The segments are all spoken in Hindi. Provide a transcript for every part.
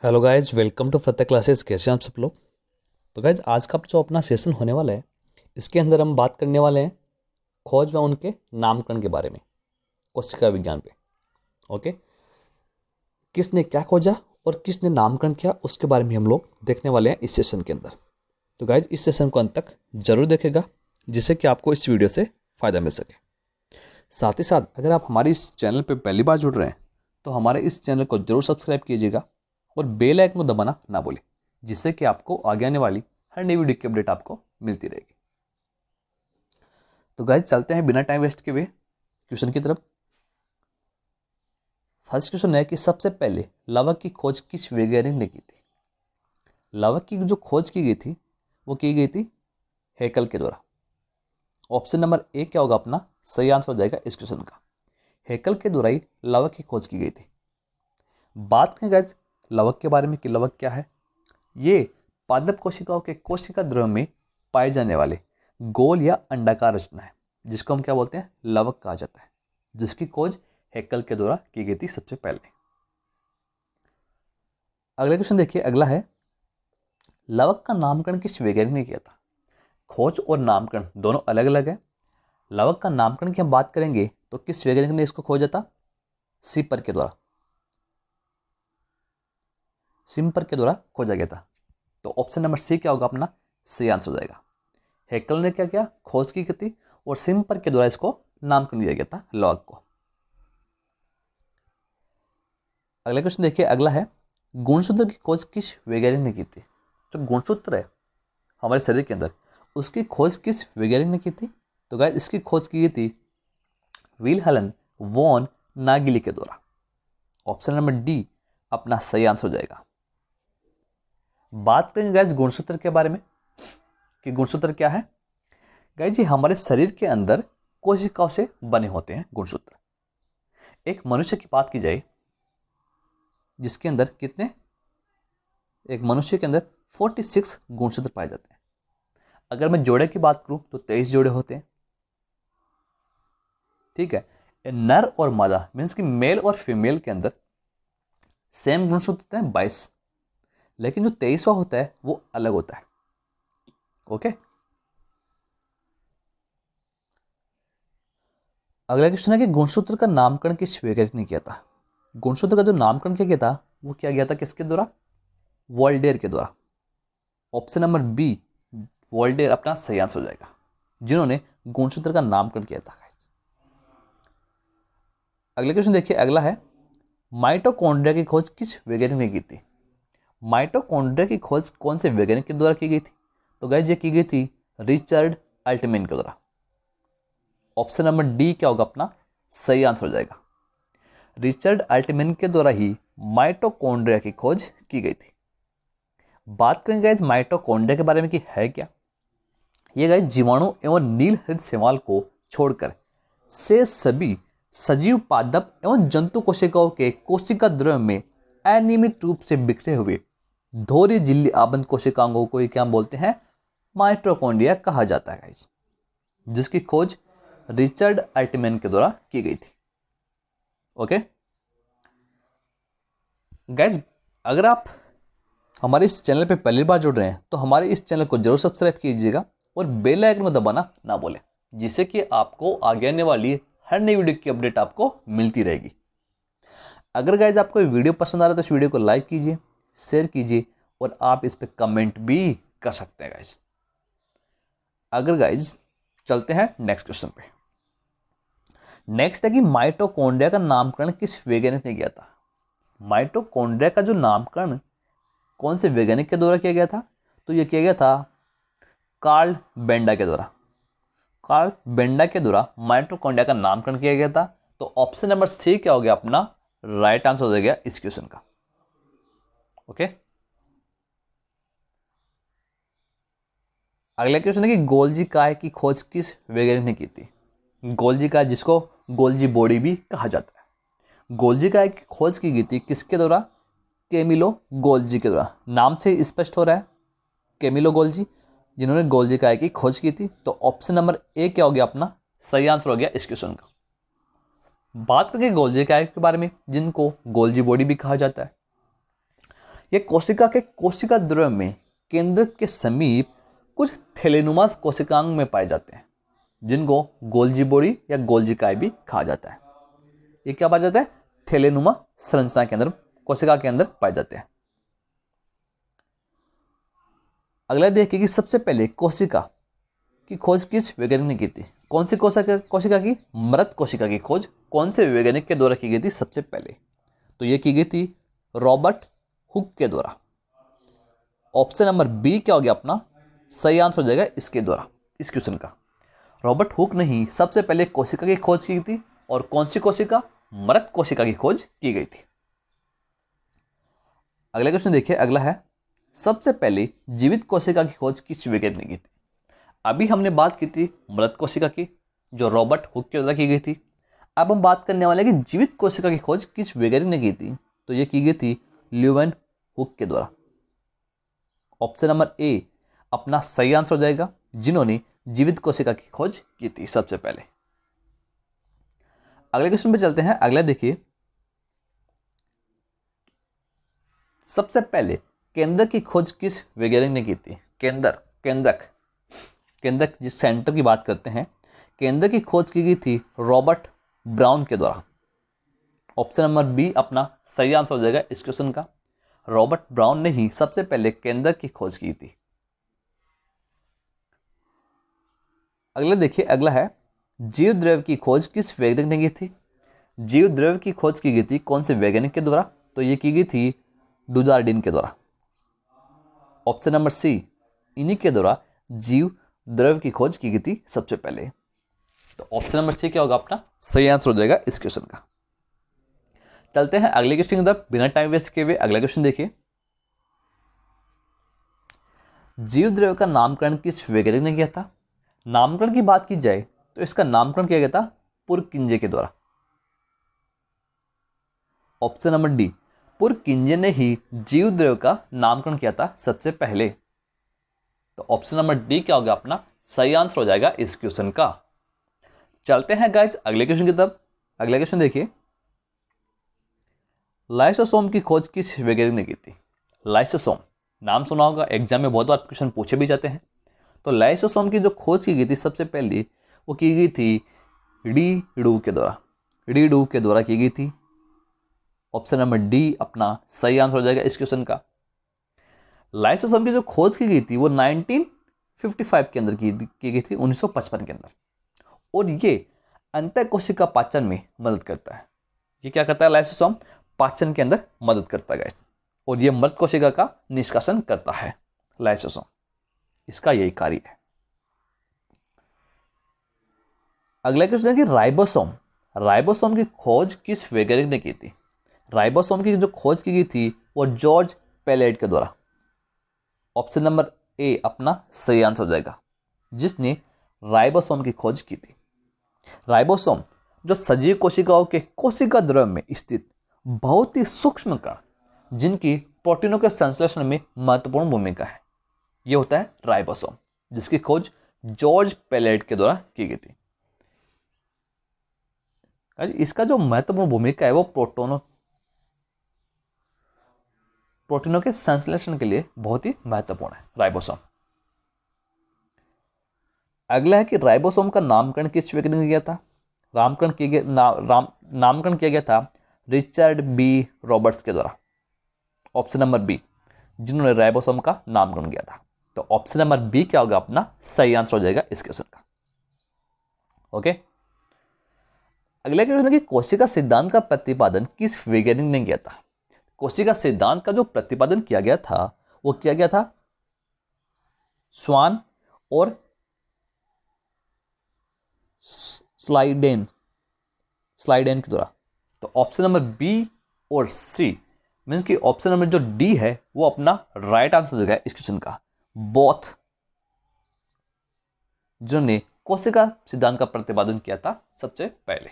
Hello guys, welcome to Fateh classes. कैसे हैं आप सब लोग। तो गाइज, आज का जो अपना सेशन होने वाला है, इसके अंदर हम बात करने वाले हैं खोज व उनके नामकरण के बारे में, कोशिका विज्ञान पे। ओके, किसने क्या खोजा और किसने नामकरण किया, उसके बारे में हम लोग देखने वाले हैं इस सेशन के अंदर। तो गाइज, इस सेशन को अंत तक जरूर देखेगा, जिससे कि आपको इस वीडियो से फ़ायदा मिल सके। साथ ही साथ अगर आप हमारे इस चैनल पर पहली बार जुड़ रहे हैं तो हमारे इस चैनल को जरूर सब्सक्राइब कीजिएगा और बेल आइकन को दबाना ना भूलें, जिससे कि आपको आगे आने वाली हर नई वीडियो की अपडेट आपको मिलती रहेगी। तो गाइस, चलते हैं बिना टाइम वेस्ट के हुए क्वेश्चन की तरफ। फर्स्ट क्वेश्चन है कि सबसे पहले लवक की खोज किस वैज्ञानिक ने की थी। लवक की जो खोज की गई थी वो की गई थी हेकल के द्वारा। ऑप्शन नंबर ए क्या होगा अपना सही आंसर हो जाएगा इस क्वेश्चन का। हेकल के द्वारा ही लवक की खोज की गई थी। बात करें गाइस लवक के बारे में कि लवक क्या है। ये पादप कोशिकाओं के कोशिका द्रव्य में पाए जाने वाले गोल या अंडाकार रचना है, जिसको हम क्या बोलते हैं, लवक कहा जाता है, जिसकी खोज हेकल के द्वारा की गई थी सबसे पहले। अगला क्वेश्चन देखिए, अगला है लवक का नामकरण किस वैज्ञानिक ने किया था। खोज और नामकरण दोनों अलग अलग है। लवक का नामकरण की हम बात करेंगे तो किस वैज्ञानिक ने इसको खोजा था, सिपर के द्वारा। सिपर के द्वारा खोजा गया था। तो ऑप्शन नंबर सी क्या होगा अपना सही आंसर हो जाएगा। हेकल ने क्या किया, खोज की थी और सिपर के द्वारा इसको नामकरण दिया गया था लवक को। अगला क्वेश्चन देखिए, अगला है गुणसूत्र की खोज किस वैज्ञानिक ने की थी। जो गुणसूत्र है हमारे शरीर के अंदर, उसकी खोज किस वैज्ञानिक ने की थी। तो गाइस, इसकी खोज की गई थी विल्हेल्म वॉन नागिली के द्वारा। ऑप्शन नंबर डी अपना सही आंसर हो जाएगा। बात करेंगे गाइस गुणसूत्र के बारे में कि गुणसूत्र क्या है। गाइस, ये हमारे शरीर के अंदर कोशिकाओं से बने होते हैं गुणसूत्र। एक मनुष्य की बात की जाए जिसके अंदर कितने, एक मनुष्य के अंदर 46 गुणसूत्र पाए जाते हैं। अगर मैं जोड़े की बात करूं तो 23 जोड़े होते हैं। ठीक है, नर और मादा मीन्स कि मेल और फीमेल के अंदर सेम गुणसूत्र होते हैं 22, लेकिन जो 23वां होता है वो अलग होता है। ओके, अगला क्वेश्चन है कि गुणसूत्र का नामकरण किस वैज्ञानिक ने किया था। गुणसूत्र का जो नामकरण किया गया था वो किया गया था किसके द्वारा, वोल्टेयर के द्वारा। ऑप्शन नंबर बी वोल्टेयर अपना सही आंसर हो जाएगा, जिन्होंने गुणसूत्र का नामकरण किया था। अगले क्वेश्चन देखिए, अगला है माइटोकॉन्ड्रिया की खोज किस वैज्ञानिक ने की थी। माइटोकॉन्ड्रिया की खोज कौन से वैज्ञानिक के द्वारा की गई थी। तो गाइस, ये की गई थी रिचर्ड अल्टमैन के द्वारा। ऑप्शन नंबर डी क्या होगा अपना सही आंसर हो जाएगा। रिचर्ड अल्टमैन के द्वारा ही माइटोकॉन्ड्रिया की खोज की गई थी। बात करेंगे गाइस माइटोकॉन्ड्रिया के बारे में कि है क्या। ये गाइस जीवाणु एवं नील हरित शैवाल को छोड़कर से सभी सजीव पादप एवं जंतु कोशिकाओं के कोशिका द्रव्य में अनियमित रूप से बिखरे हुए धोरी झिल्ली आबंद कोशिकाओं को क्या बोलते हैं, माइटोकॉन्ड्रिया कहा जाता है गाइस, जिसकी खोज रिचर्ड अल्टमैन के द्वारा की गई थी। ओके गाइस, अगर आप हमारे इस चैनल पे पहली बार जुड़ रहे हैं तो हमारे इस चैनल को जरूर सब्सक्राइब कीजिएगा और बेल आइकन को दबाना ना भूलें, जिससे कि आपको आगे आने वाली हर नई वीडियो की अपडेट आपको मिलती रहेगी। अगर गाइज आपको वीडियो पसंद आ रहा है तो इस वीडियो को लाइक कीजिए, शेयर कीजिए और आप इस पर कमेंट भी कर सकते हैं गाइज। अगर गाइज चलते हैं नेक्स्ट क्वेश्चन पे। नेक्स्ट है कि माइटोकॉन्ड्रिया का नामकरण किस वैज्ञानिक ने किया था। माइटोकॉन्ड्रिया का जो नामकरण कौन से वैज्ञानिक के द्वारा किया गया था। तो यह किया गया था कार्ल बेंडा के द्वारा। कार्ल बेंडा के द्वारा माइटोकॉन्ड्रिया का नामकरण किया गया था। तो ऑप्शन नंबर सी क्या हो गया अपना राइट आंसर हो गया इस क्वेश्चन का। ओके, अगला क्वेश्चन है कि गोल्जी काय की खोज किस वैज्ञानिक ने की थी। गोल्जी काय, जिसको गोल्जी बॉडी भी कहा जाता है, गोल्जी काय की खोज की गई थी किसके द्वारा, कैमिलो गोल्जी के द्वारा। नाम से स्पष्ट हो रहा है कैमिलो गोल्जी, जिन्होंने गोल्जी काय की खोज की थी। तो ऑप्शन नंबर ए क्या हो गया अपना सही आंसर हो गया इस क्वेश्चन का। बात करेंगे गोल्जी काय के बारे में, जिनको गोल्जी बॉडी भी कहा जाता है। ये कोशिका के कोशिका द्रव्य में केंद्र के समीप कुछ थैलेनुमा कोशिकांग में पाए जाते हैं, जिनको गोल्जी बोरी या गोल्जी काय भी कहा जाता है। ये क्या पाया जाता है? थैलेनुमा संरचना के अंदर, कोशिका के अंदर पाए जाते हैं। अगला देखिए कि सबसे पहले कोशिका की खोज किस वैज्ञानिक ने की थी? कौन सी कोशिका की? मृत कोशिका की खोज कौन से वैज्ञानिक के द्वारा की गई थी सबसे पहले? तो ये की गई थी रॉबर्ट हुक के द्वारा। ऑप्शन नंबर बी क्या हो गया अपना सही आंसर हो जाएगा इसके द्वारा, इस क्वेश्चन का। रॉबर्ट हुक ने ही सबसे पहले कोशिका की खोज की थी, और कौन सी कोशिका? मृत कोशिका की खोज की गई थी। अगला क्वेश्चन देखिए, अगला है सबसे पहले जीवित कोशिका की खोज किस वैज्ञानिक ने की थी? अभी हमने बात की थी मृत कोशिका की, जो रॉबर्ट हुक के द्वारा की गई थी। अब हम बात करने वाले हैं कि जीवित कोशिका की खोज किस वैज्ञानिक ने की थी? तो ये की गई थी ल्यूवेन हुक के द्वारा। ऑप्शन नंबर ए अपना सही आंसर हो जाएगा, जिन्होंने जीवित कोशिका की खोज की थी सबसे पहले। अगले क्वेश्चन पे चलते हैं। अगला देखिए, सबसे पहले केंद्रक की खोज किस वैज्ञानिक ने की थी? केंद्रक जिस सेंटर की बात करते हैं, केंद्र की खोज की गई थी रॉबर्ट ब्राउन के द्वारा। ऑप्शन नंबर बी अपना सही आंसर हो जाएगा इस क्वेश्चन का। रॉबर्ट ब्राउन ने ही सबसे पहले केंद्र की खोज की थी। अगला देखिए, अगला है जीव द्रव्य की खोज किस वैज्ञानिक ने की थी? जीव द्रव्य की खोज की गई थी कौन से वैज्ञानिक के द्वारा? तो ये की गई थी डुजार्डिन के द्वारा। ऑप्शन नंबर सी इन्हीं के द्वारा जीव द्रव्य की खोज की गई थी सबसे पहले। तो ऑप्शन नंबर सी क्या होगा अपना सही आंसर हो जाएगा इस क्वेश्चन का। चलते हैं अगले क्वेश्चन की तरफ बिना टाइम वेस्ट किए हुए। अगला क्वेश्चन देखिए, जीव द्रव्य का नामकरण किस वैज्ञानिक ने किया था? नामकरण की बात की जाए तो इसका नामकरण किया गया था पुरकिंजे के द्वारा। ऑप्शन नंबर डी पुरकिंजे ने ही जीव द्रव्य का नामकरण किया था सबसे पहले। तो ऑप्शन नंबर डी क्या होगा अपना सही आंसर हो जाएगा इस क्वेश्चन का। चलते हैं गाइस अगले क्वेश्चन की तरफ। अगला क्वेश्चन देखिए, लाइसोसोम की खोज किस वैज्ञानिक ने की थी? लाइसोसोम नाम सुना होगा, एग्जाम में बहुत बार क्वेश्चन पूछे भी जाते हैं। तो लाइसोसोम की जो खोज की गई थी सबसे पहले, वो की गई थी डी डू के द्वारा की गई थी। ऑप्शन नंबर डी अपना सही आंसर हो जाएगा इस क्वेश्चन का। लाइसोसोम की जो खोज की गई थी वो 1955 के अंदर की गई थी, 1955 के अंदर। और ये अंतःकोशिका पाचन में मदद करता है। ये क्या करता है? लाइसोसोम पाचन के अंदर मदद करता है गाइस, और ये मृत कोशिका का निष्कासन करता है लाइसोसोम, इसका यही कार्य है। अगला क्वेश्चन है कि राइबोसोम की खोज किस वैज्ञानिक ने की थी? राइबोसोम की जो खोज की गई थी वो जॉर्ज पेलेट के द्वारा। ऑप्शन नंबर ए अपना सही आंसर हो जाएगा, जिसने राइबोसोम की खोज की थी। राइबोसोम जो सजीव कोशिकाओं के कोशिका द्रव्य में स्थित बहुत ही सूक्ष्म कण, जिनकी प्रोटीनों के संश्लेषण में महत्वपूर्ण भूमिका है, यह होता है राइबोसोम, जिसकी खोज जॉर्ज पेलेट के द्वारा की गई थी। इसका जो महत्वपूर्ण भूमिका है वो प्रोटीनों के संश्लेषण के लिए बहुत ही महत्वपूर्ण है राइबोसोम। अगला है कि राइबोसोम का नामकरण किस वैज्ञानिक ने किया था? नामकरण किया गया था रिचर्ड बी रॉबर्ट्स के द्वारा। ऑप्शन नंबर बी, जिन्होंने राइबोसोम का नामकरण किया था। तो ऑप्शन नंबर बी क्या होगा अपना सही आंसर हो जाएगा इस क्वेश्चन का। ओके, अगला क्वेश्चन है कि कोशिका सिद्धांत का प्रतिपादन किस वैज्ञानिक ने किया था? कोशिका सिद्धांत का जो प्रतिपादन किया गया था वो किया गया था स्वान और स्लाइडेन के द्वारा। तो ऑप्शन नंबर बी और सी मीन्स कि ऑप्शन नंबर जो डी है वो अपना राइट आंसर हो जाएगा इस क्वेश्चन का। बोथ जिन्होंने कोशिका सिद्धांत का प्रतिपादन किया था सबसे पहले।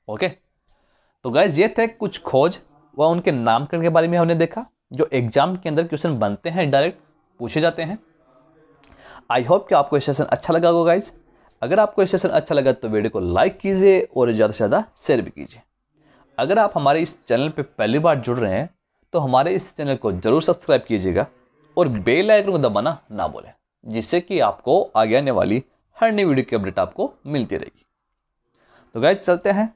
ओके, तो गाइज ये थे कुछ खोज व उनके नामकरण के बारे में हमने देखा, जो एग्जाम के अंदर क्वेश्चन बनते हैं, डायरेक्ट पूछे जाते हैं। आई होप कि आपको ये सेशन अच्छा लगा होगा गाइज। अगर आपको ये सेशन अच्छा लगा तो वीडियो को लाइक कीजिए और ज़्यादा से ज़्यादा शेयर भी कीजिए। अगर आप हमारे इस चैनल पे पहली बार जुड़ रहे हैं तो हमारे इस चैनल को जरूर सब्सक्राइब कीजिएगा और बेल आइकन को दबाना ना भूलें, जिससे कि आपको आगे आने वाली हर नई वीडियो की अपडेट आपको मिलती रहेगी। तो गाइस चलते हैं,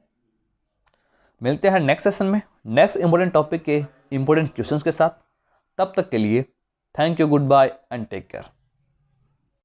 मिलते हैं नेक्स्ट सेशन में नेक्स्ट इंपॉर्टेंट टॉपिक के इंपॉर्टेंट क्वेश्चंस के साथ। तब तक के लिए thank you, good bye and take care.